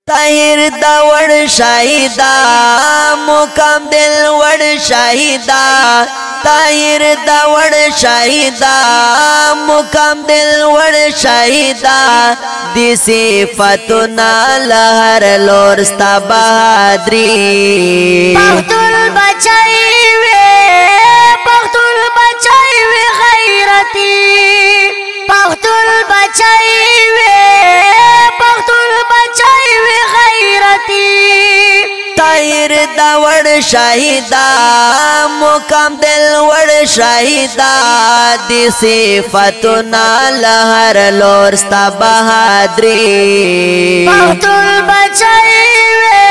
طاهر دا وڑ شاہدہ مقام دل وڑ شاہدہ طاہر دا وڑ شاہدہ مقام دل وڑ شاہدہ دی صفتنا لہر لورستا بہادری پختون بچائی وے پختون بچائی وے غیرتی پختون بچائی وے پختون بچائی وے غیرتی طاہر دا وڑ شاہدہ مقام دل وڑ شاہدہ دی صفتنا لہر لورستا بہادری پختون بچائی وے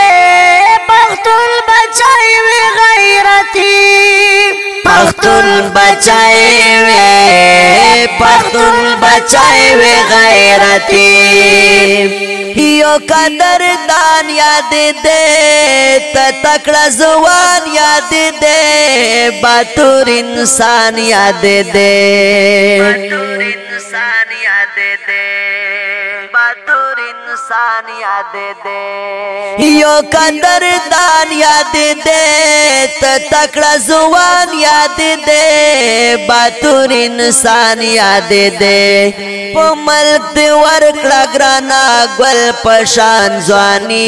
پختون بچائی وے غیرتی پختون بچائے وے پختون بچائے وے غیرتی یو قدردان یاد دے تکڑا زوان یاد دے باتور انسان یاد دے باتور انسان یاد دے باتور انسان یاد دے یو قدردان یاد دے تکڑا زوان یاد دے باتور انسان یاد دے پو ملک دی ورکڑا گرانا گل پشان زوانی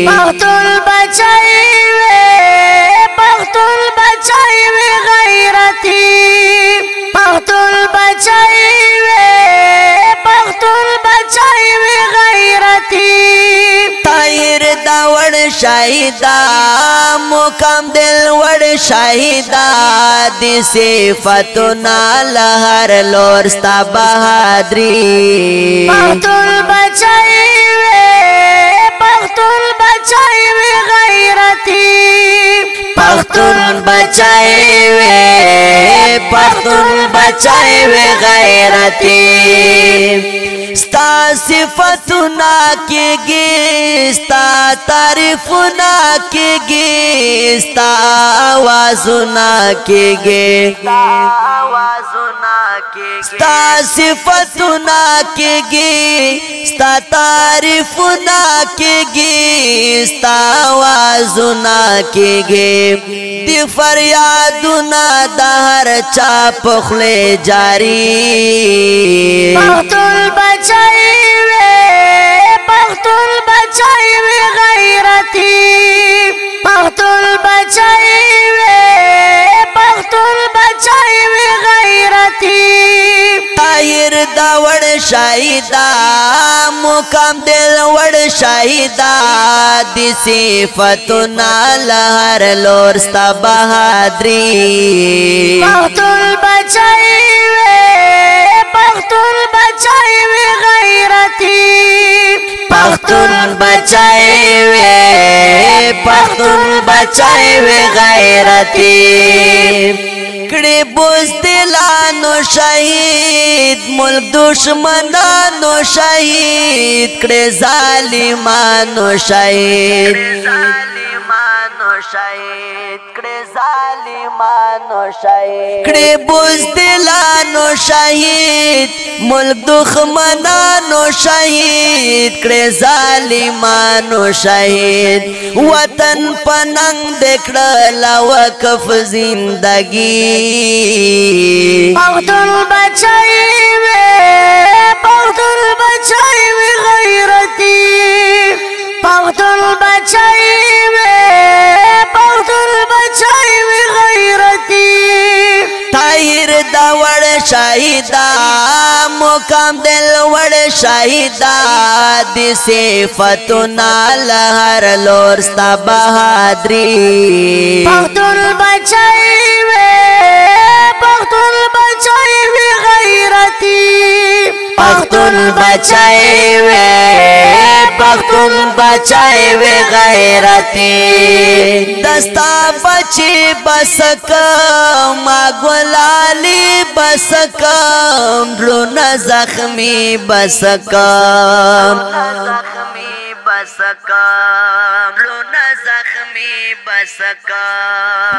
پختون بچائی وے پختون بچائی وے غیرتی پختون بچائی وے پختون بچائی وے غیرتی طاہر دا وڑ شاہدہ مقام دل وڑ شاہدہ دی صفتنا لہر لورستا بہادری پختون بچائی وے پختون بچائی وے غیرتی پختون بچائے وے پختون بچائے وے غیرتی ستا صفتنا کی گی ستا تعریفنا کی گی ستا آوازنا کی گی ستا صفتنا کی گی ستا تعریفنا کی گی ستا آوازنا کی گی دی فریادنا دا ہر چا پخلے جاری پختون بچائی وے پختون بچائی وے غیرتی پختون بچائی وے پختون بچائی وے غیرتی طاہر دا وڑ شاہدہ مقام دل وڑ شاہدہ دی صفتنا لہر لورستا بہادری پختون بچائی وے پختون بچائی وے غیرتی پختون بچائے وے پختون بچائے وے غیرتی کڑے بزدلانو شہید ملک دشمنانو شہید کڑے ظالمانو شہید کڑے ظالمانو شہید کڑے بزدلانو شہید ملک دشمنانو شہید کڑے ظالمانو شہید وطن پننگ دکڑلا وقف زندگی پختون بچائی وے پختون بچائی وے غیرتی پختون بچائی وے پختون بچائی وے غیرتی طاہر دا وڑ شاہدہ مقام دل وڑ شاہدہ دی صفتنا لہر لورستا بہادری پختون بچائی وے پختون بچائی وے غیرتی پختون بچائے وے پختون بچائے وے غیرتی دستا بچی بسکم آگولالی بسکم رون زخمی بسکم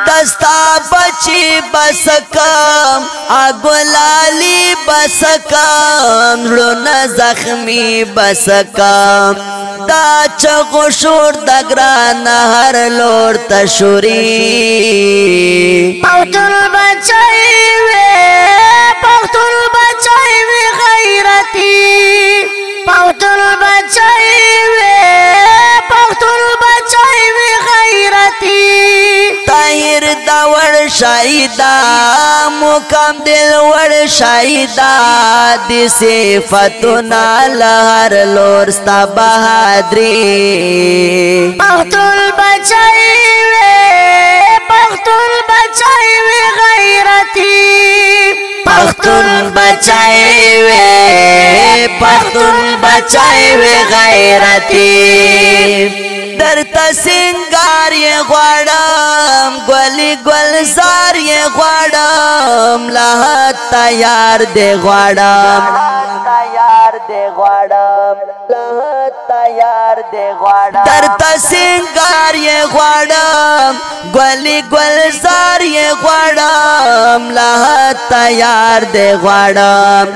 دستا بچی بسکم آگولالی بسکم رون زخمی بسکم دا چغو شور د ګران هر لور تشوري پختون بچای وې پختون بچای وې غیرتی پختون بچای وې پختون بچای وې غیرتی طاهر دا ور شایدا مقام دل ور شایدا د صفاتنا لهر لور ستا بہادری پختون بچای وې پختون بچای وې غیرتی پختون بچای وې پختون بچای وې غیرتی درته سنگار یې غواړم ګلي ګلزار یې غواړم لا تیار دې غواړم درته سنگار یې غواړم ګلي ګلزار یې غواړم لا تیار دې غواړم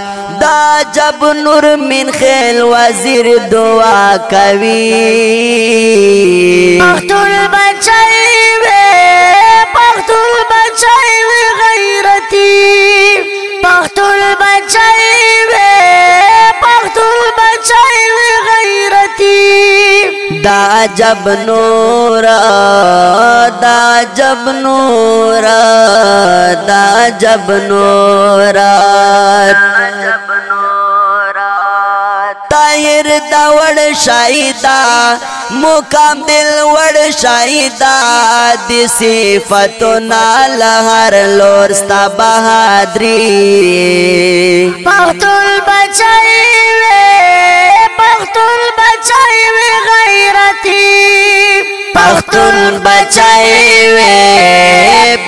دا جب نور من خیل وزیر دعا کوي پختون بچای وې پختون بچای وې غیرتی پختون بچای وې پختون بچای وې غیرتی دا جب نورا دا جب نورا دا جب نورا طاهر دا وڑ شایدا مقام دل وڑ شایدا دی صفتنا لہر لور ستا بہادری پختون بچای وې پختون بچای وې غیرتی پختون بچای وې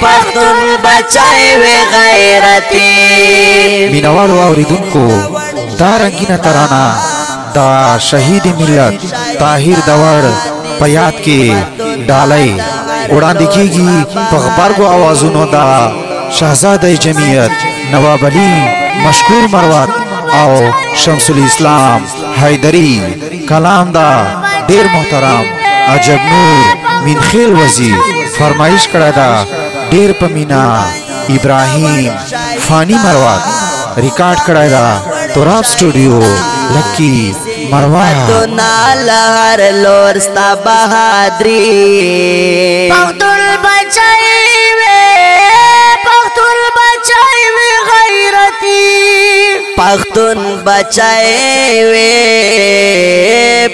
پختون بچای وې غیرتی مینوالو اوریدونکو دا رنگینه ترانه دا شهید ملت طاهر دور په یاد کې ډالۍ وړاندې کیږي په غبرګو اوازونو دا شهزاده جمعیت نواب علي مشکور مروت او شمس الاسلام حیدری کلام دا ډیر محترم عجب نور مینخیل وزیر فرمایش کړه دا ډیر په مینا ابراهیم فانی مروت ریکارډ کړه دا تراب سټوډیو لکی مروت پختونا لہر لور ستا بہادری پختون بچای وې پختون بچای وې غیرتی پختون بچای وې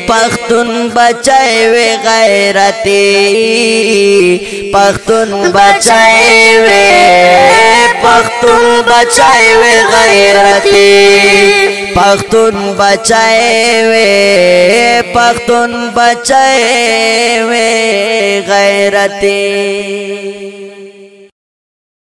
پختون بچای وې غیرتی پختون بچای وې پختون بچای وې غیرتی پختون بچای وې پختون بچای وې غیرتی